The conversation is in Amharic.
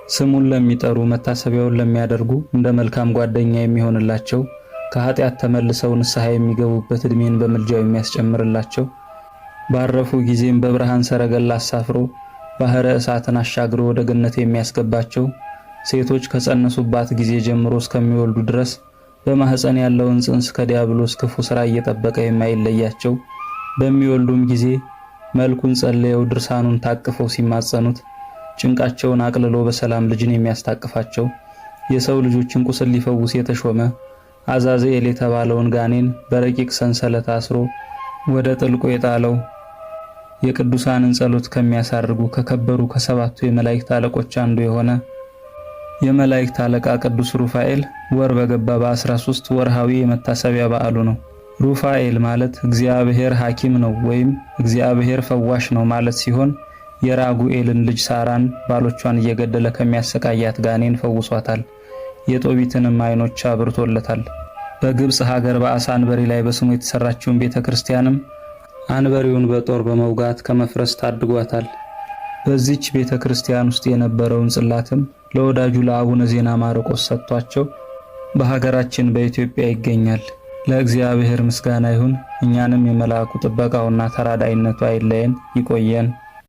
ስሙን ለሚጠሩ መታሰቢያውን ለሚያደርጉ እንደ መልካም ጓደኛ የሚሆንላቸው ከኃጢአት ተመልሰው ንስሐ የሚገቡበት ዕድሜን በምልጃው የሚያስጨምርላቸው ባረፉ ጊዜም በብርሃን ሰረገላ አሳፍሮ ባህረ እሳትን አሻግሮ ወደ ገነት የሚያስገባቸው ሴቶች ከጸነሱባት ጊዜ ጀምሮ እስከሚወልዱ ድረስ በማህፀን ያለውን ጽንስ ከዲያብሎስ ክፉ ሥራ እየጠበቀ የማይለያቸው በሚወልዱም ጊዜ መልኩን ጸልየው ድርሳኑን ታቅፈው ሲማጸኑት ጭንቃቸውን አቅልሎ በሰላም ልጅን የሚያስታቅፋቸው የሰው ልጆችን ቁስል ሊፈውስ የተሾመ አዛዝኤል የተባለውን ጋኔን በረቂቅ ሰንሰለት አስሮ ወደ ጥልቁ የጣለው የቅዱሳንን ጸሎት ከሚያሳርጉ ከከበሩ ከሰባቱ የመላእክት አለቆች አንዱ የሆነ የመላእክት አለቃ ቅዱስ ሩፋኤል ወር በገባ በ13 ወርሃዊ የመታሰቢያ በዓሉ ነው። ሩፋኤል ማለት እግዚአብሔር ሐኪም ነው ወይም እግዚአብሔር ፈዋሽ ነው ማለት ሲሆን የራጉኤልን ልጅ ሳራን ባሎቿን እየገደለ ከሚያሰቃያት ጋኔን ፈውሷታል። የጦቢትንም አይኖች አብርቶለታል። በግብጽ ሀገር በአሳ አንበሪ ላይ በስሙ የተሰራችውን ቤተክርስቲያንም አንበሪውን በጦር በመውጋት ከመፍረስ ታድጓታል። በዚች ቤተክርስቲያን ውስጥ የነበረውን ጽላትም ለወዳጁ ለአቡነ ዜና ማርቆስ ሰጥቷቸው በሀገራችን በኢትዮጵያ ይገኛል። ለእግዚአብሔር ምስጋና ይሁን። እኛንም የመልአኩ ጥበቃውና ተራዳይነቱ አይለየን፣ ይቆየን።